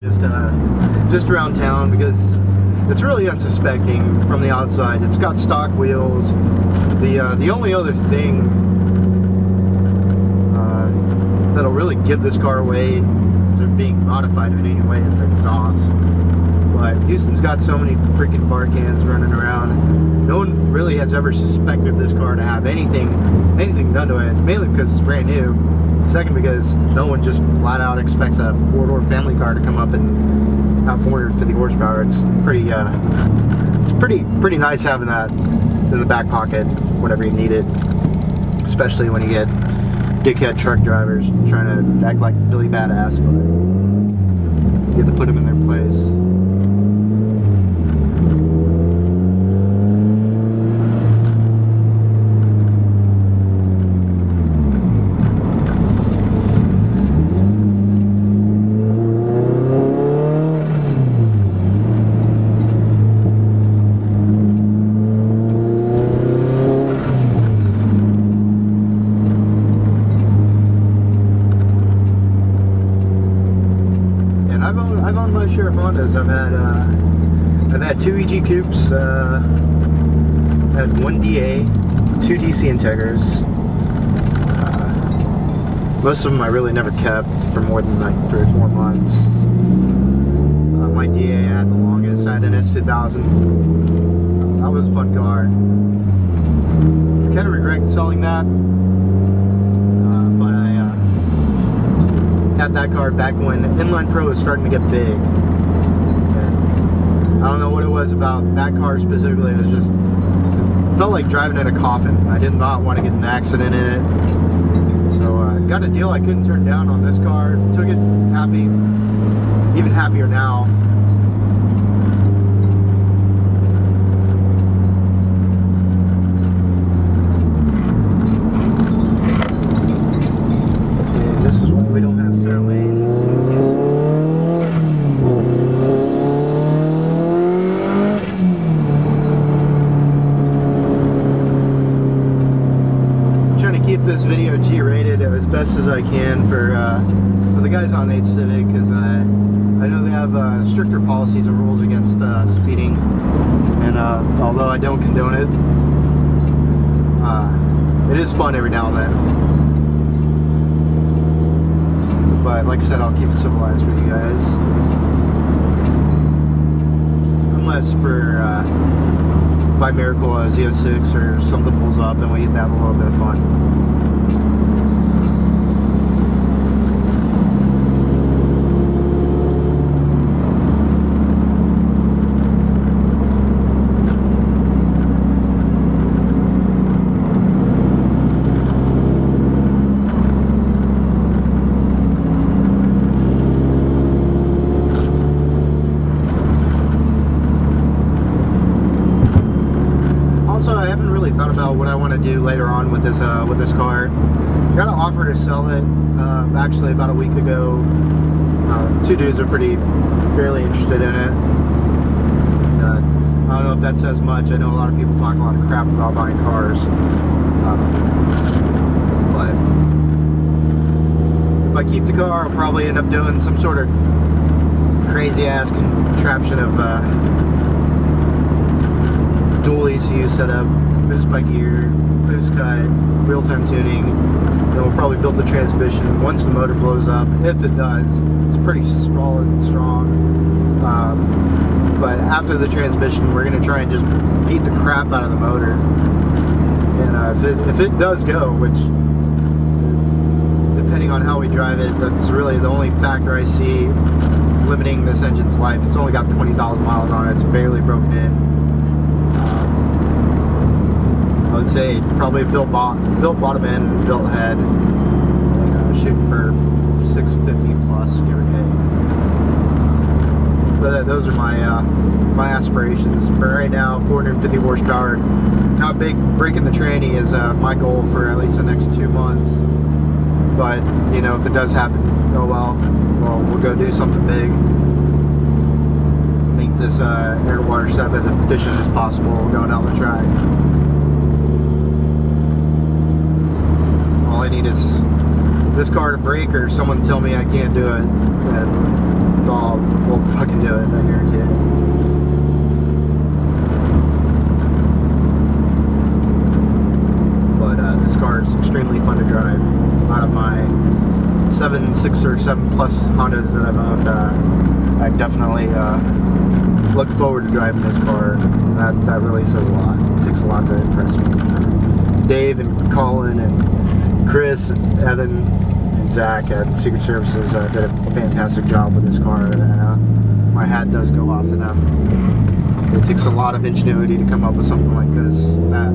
Just around town because it's really unsuspecting from the outside. It's got stock wheels. The only other thing that'll really give this car away is it being modified in any way is exhaust. But Houston's got so many freaking bar cans running around. No one really has ever suspected this car to have anything done to it, mainly because it's brand new. Second, because no one just flat out expects a four-door family car to come up and have 450 horsepower. It's pretty nice having that in the back pocket whenever you need it, especially when you get dickhead truck drivers trying to act like Billy Badass, but you have to put them in their place. I've owned my share of Hondas. I've had 2 EG Coupes, had 1 DA, 2 DC Integras. Most of them I really never kept for more than like 3 or 4 months. My DA I had the longest. I had an S2000. That was a fun car. I kind of regret selling that. Had that car back when Inline Pro was starting to get big. And I don't know what it was about that car specifically. It was just, it felt like driving in a coffin. I did not want to get in an accident in it. So I got a deal I couldn't turn down on this car. Took it happy, even happier now. We don't have center lanes. I'm trying to keep this video G-rated as best as I can for the guys on Honda Civic, because I know they have stricter policies and rules against speeding, and although I don't condone it, it is fun every now and then. But like I said, I'll keep it civilized for you guys. Unless by miracle a Z06 or something pulls up, then we can have a little bit of fun. Thought about what I want to do later on with this car. Got an offer to sell it actually about a week ago. 2 dudes are fairly interested in it. I don't know if that says much. I know a lot of people talk a lot of crap about buying cars, but if I keep the car, I'll probably end up doing some sort of crazy ass contraption of dual ECU setup. Boost by gear, boost cut, real-time tuning. Then we'll probably build the transmission once the motor blows up. If it does, it's pretty solid and strong. But after the transmission, we're going to try and just beat the crap out of the motor. And if it does go, which depending on how we drive it, that's really the only factor I see limiting this engine's life. It's only got 20,000 miles on it. It's barely broken in. I would say probably built bottom end, built head, shooting for 650 plus, give or take. But those are my aspirations for right now. 450 horsepower. Not big breaking the tranny is my goal for at least the next 2 months. But you know, if it does happen, oh well. We'll go do something big. Make this air to water setup as efficient as possible going down the track. All I need is this car to break or someone tell me I can't do it. And we'll fucking do it, I guarantee it. But this car is extremely fun to drive. Out of my 7, 6, or 7 plus Hondas that I've owned, I definitely look forward to driving this car. That really says a lot. It takes a lot to impress me. Dave and Colin and Chris and Evan and Zach at Secret Services did a fantastic job with this car, and my hat does go off to them. It takes a lot of ingenuity to come up with something like this that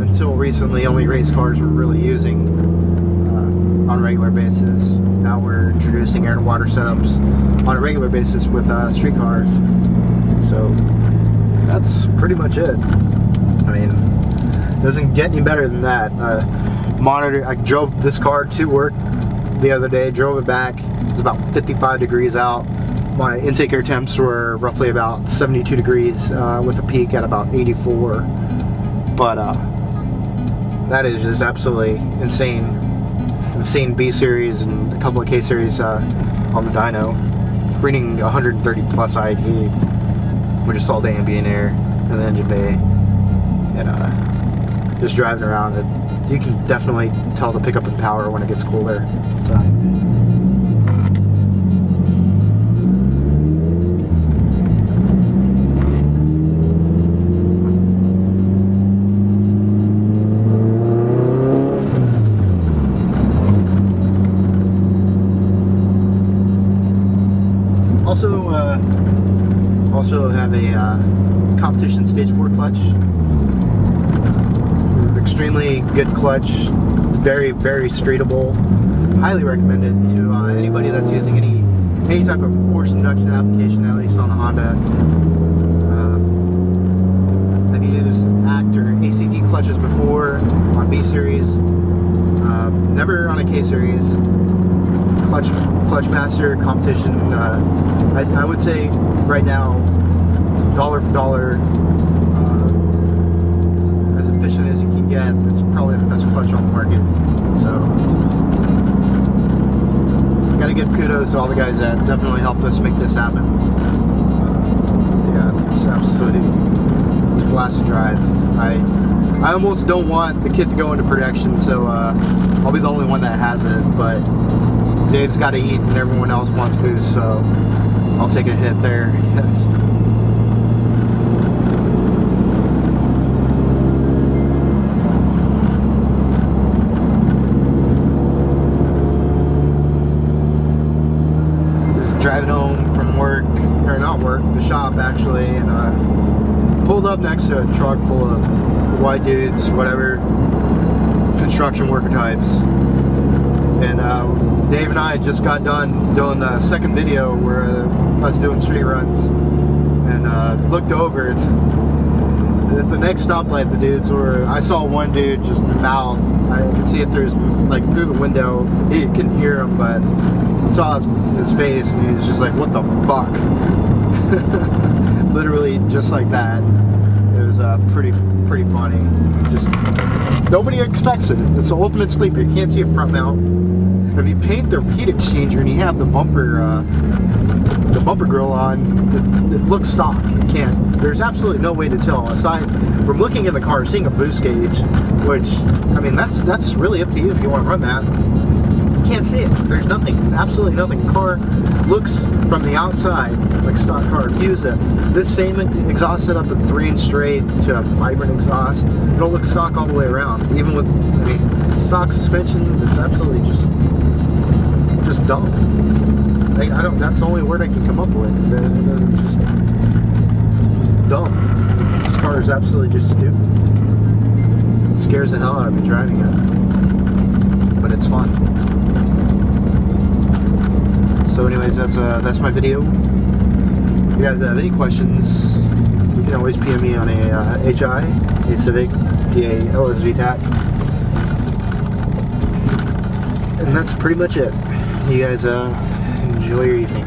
until recently only race cars were really using on a regular basis. Now we're introducing air to water setups on a regular basis with street cars. So that's pretty much it. I mean, it doesn't get any better than that. I drove this car to work the other day, drove it back. It was about 55 degrees out. My intake air temps were roughly about 72 degrees with a peak at about 84. But that is just absolutely insane. I've seen B series and a couple of K series on the dyno reading 130 plus IE, which is all the ambient air in the engine bay, and just driving around it, you can definitely tell the pickup in power when it gets cooler. So. Also have a competition stage 4 clutch. Extremely good clutch, very streetable. Highly recommended to anybody that's using any type of force induction application, at least on a Honda. I've used ACT or ACT clutches before on B series, never on a K series. Clutch Master competition, I would say right now, dollar for dollar, as efficient as you can get. It's probably the best clutch on the market. So, gotta give kudos to all the guys that definitely helped us make this happen. Yeah, it's absolutely, it's a blast to drive. I almost don't want the kit to go into production, so I'll be the only one that has it, but Dave's got to eat and everyone else wants booze, so I'll take a hit there. Just driving home from work, or not work, the shop actually, and pulled up next to a truck full of white dudes, whatever, construction worker types. And Dave and I just got done doing the second video where us doing street runs, and looked over at the next stoplight. The dudes were, I saw one dude just mouth, I could see it through through the window. You couldn't hear him, but saw his face, and he was just like, "What the fuck?" Literally just like that. It was pretty funny. Just nobody expects it. It's the ultimate sleeper. You can't see a front mount. If you paint the heat exchanger and you have the bumper grill on, it looks stock. You can't. There's absolutely no way to tell aside from looking in the car, seeing a boost gauge, which I mean that's really up to you if you want to run that. You can't see it. There's nothing, absolutely nothing. The car looks from the outside like stock car. Use this same exhaust setup at 3-inch straight to a vibrant exhaust. It'll look stock all the way around. Even with, I mean, stock suspension, it's absolutely just dumb. That's the only word I can come up with. It's just dumb. This car is absolutely just stupid. It scares the hell out of me driving it, but it's fun. So anyways, that's my video. If you guys have any questions, you can always PM me on a Civic, PA LSV TAC. And that's pretty much it. You guys enjoy your evening.